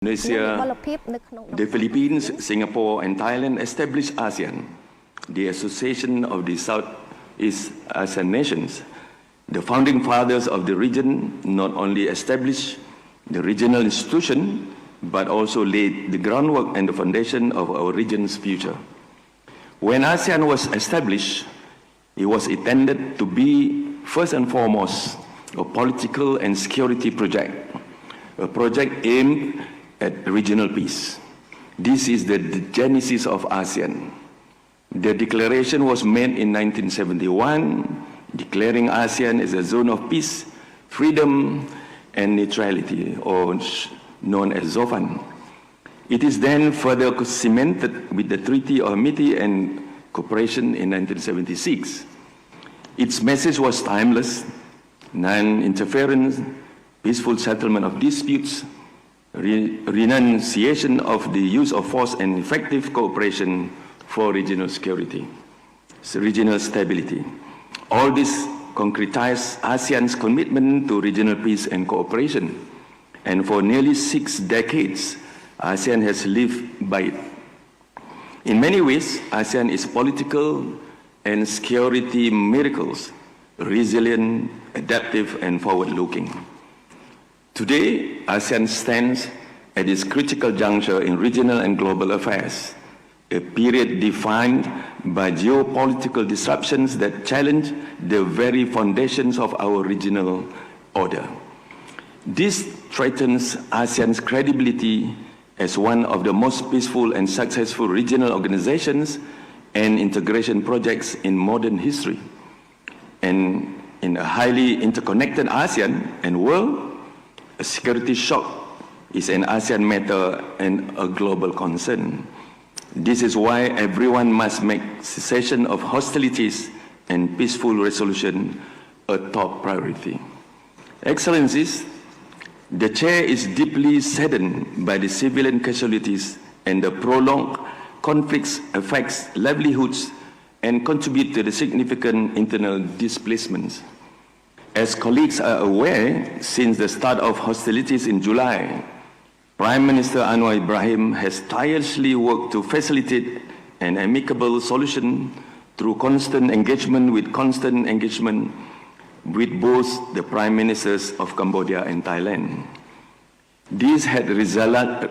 Indonesia, the Philippines, Singapore, and Thailand established ASEAN, the Association of the Southeast Asian Nations. The founding fathers of the region not only established the regional institution, but also laid the groundwork and the foundation of our region's future. When ASEAN was established, it was intended to be, first and foremost, a political and security project, a project aimed at regional peace. This is the genesis of ASEAN. The declaration was made in 1971, declaring ASEAN as a zone of peace, freedom, and neutrality, or known as ZOFAN. It is then further cemented with the Treaty of Amity and Cooperation in 1976. Its message was timeless: non-interference, peaceful settlement of disputes, renunciation of the use of force, and effective cooperation for regional security, regional stability. All this concretized ASEAN's commitment to regional peace and cooperation. And for nearly 6 decades, ASEAN has lived by it. In many ways, ASEAN is political and security miracles, resilient, adaptive, and forward-looking. Today, ASEAN stands at this critical juncture in regional and global affairs, a period defined by geopolitical disruptions that challenge the very foundations of our regional order. This threatens ASEAN's credibility as one of the most peaceful and successful regional organizations and integration projects in modern history. And in a highly interconnected ASEAN and world, a security shock is an ASEAN matter and a global concern. This is why everyone must make cessation of hostilities and peaceful resolution a top priority. Excellencies, the Chair is deeply saddened by the civilian casualties, and the prolonged conflicts affects livelihoods and contribute to the significant internal displacements. As colleagues are aware, since the start of hostilities in July, Prime Minister Anwar Ibrahim has tirelessly worked to facilitate an amicable solution through constant engagement with both the Prime Ministers of Cambodia and Thailand. This had resulted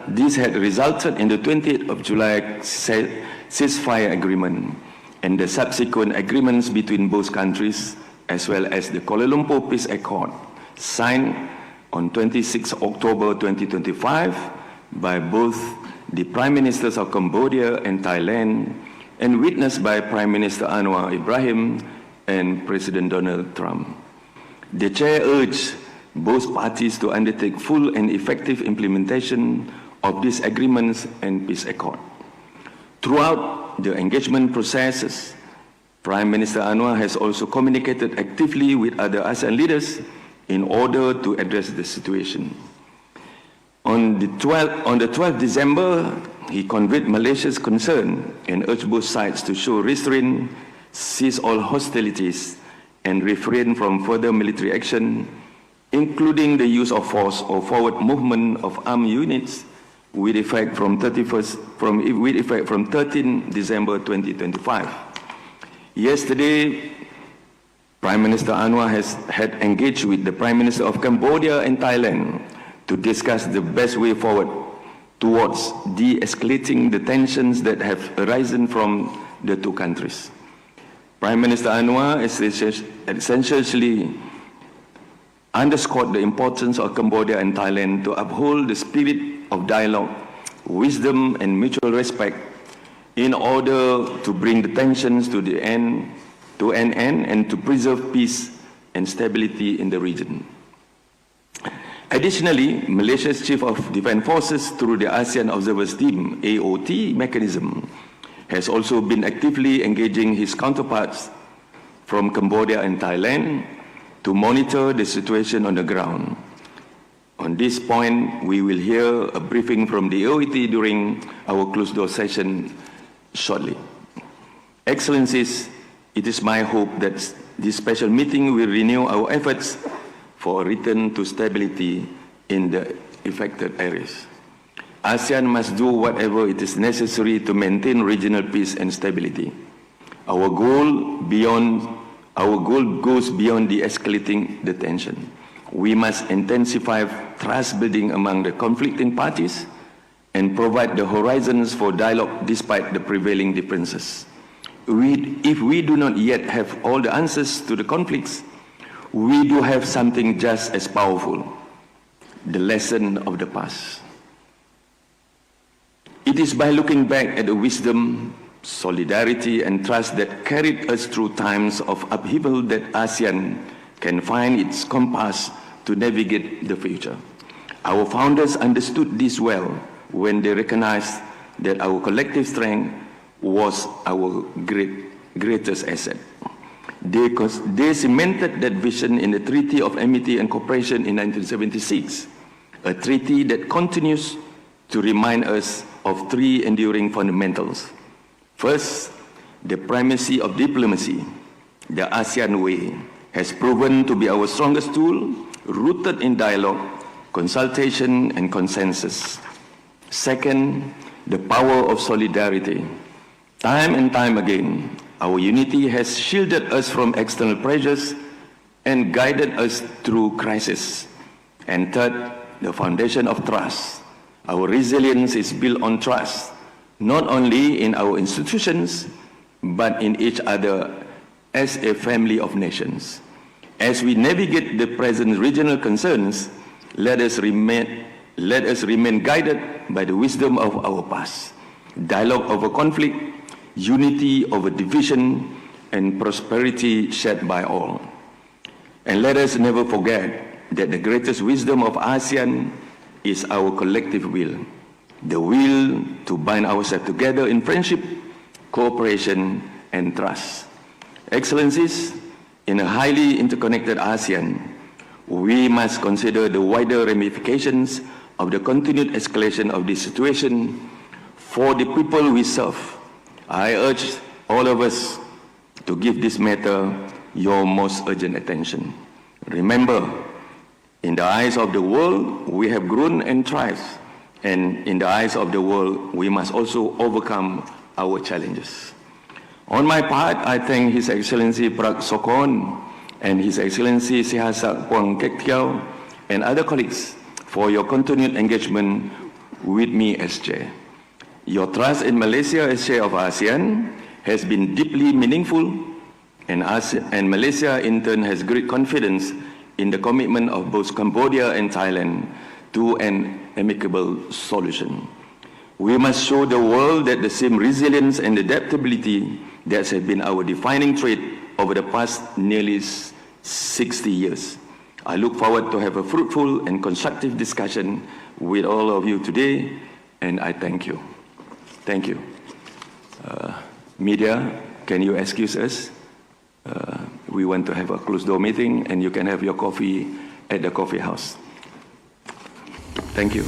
in the 20th of July ceasefire agreement and the subsequent agreements between both countries, as well as the Kuala Lumpur Peace Accord, signed on 26 October 2025 by both the Prime Ministers of Cambodia and Thailand, and witnessed by Prime Minister Anwar Ibrahim and President Donald Trump. The Chair urged both parties to undertake full and effective implementation of these agreements and peace accord. Throughout the engagement processes, Prime Minister Anwar has also communicated actively with other ASEAN leaders in order to address the situation. On the 12th December, he conveyed Malaysia's concern and urged both sides to show restraint, cease all hostilities, and refrain from further military action, including the use of force or forward movement of armed units with effect from 13 December 2025. Yesterday, Prime Minister Anwar had engaged with the Prime Minister of Cambodia and Thailand to discuss the best way forward towards de-escalating the tensions that have arisen from the two countries. Prime Minister Anwar essentially underscored the importance of Cambodia and Thailand to uphold the spirit of dialogue, wisdom, and mutual respect in order to bring the tensions to an end and to preserve peace and stability in the region. Additionally, Malaysia's Chief of Defence Forces, through the ASEAN Observers Team (AOT) mechanism, has also been actively engaging his counterparts from Cambodia and Thailand to monitor the situation on the ground. On this point, we will hear a briefing from the AOT during our closed-door session shortly. Excellencies, it is my hope that this special meeting will renew our efforts for a return to stability in the affected areas. ASEAN must do whatever it is necessary to maintain regional peace and stability. Our goal goes beyond de-escalating the tension. We must intensify trust building among the conflicting parties and provide the horizons for dialogue despite the prevailing differences. If we do not yet have all the answers to the conflicts, we do have something just as powerful, the lesson of the past. It is by looking back at the wisdom, solidarity, and trust that carried us through times of upheaval that ASEAN can find its compass to navigate the future. Our founders understood this well when they recognized that our collective strength was our greatest asset. They cemented that vision in the Treaty of Amity and Cooperation in 1976, a treaty that continues to remind us of three enduring fundamentals. First, the primacy of diplomacy. The ASEAN way has proven to be our strongest tool, rooted in dialogue, consultation, and consensus. Second, the power of solidarity. Time and time again, our unity has shielded us from external pressures and guided us through crisis. And third, the foundation of trust. Our resilience is built on trust, not only in our institutions, but in each other as a family of nations. As we navigate the present regional concerns, let us remain guided by the wisdom of our past. Dialogue over conflict, unity over division, and prosperity shared by all. And let us never forget that the greatest wisdom of ASEAN is our collective will, the will to bind ourselves together in friendship, cooperation, and trust. Excellencies, in a highly interconnected ASEAN, we must consider the wider ramifications of the continued escalation of this situation for the people we serve. I urge all of us to give this matter your most urgent attention. Remember, in the eyes of the world, we have grown and thrived, and in the eyes of the world, we must also overcome our challenges. On my part, I thank His Excellency Prak Sokon and His Excellency Sihasak Puang Kek Tiao and other colleagues for your continued engagement with me as Chair. Your trust in Malaysia as Chair of ASEAN has been deeply meaningful, and Malaysia in turn has great confidence in the commitment of both Cambodia and Thailand to an amicable solution. We must show the world that the same resilience and adaptability that has been our defining trait over the past nearly 60 years. I look forward to have a fruitful and constructive discussion with all of you today, and I thank you. Thank you. Media, can you excuse us? We want to have a closed-door meeting, and you can have your coffee at the coffee house. Thank you.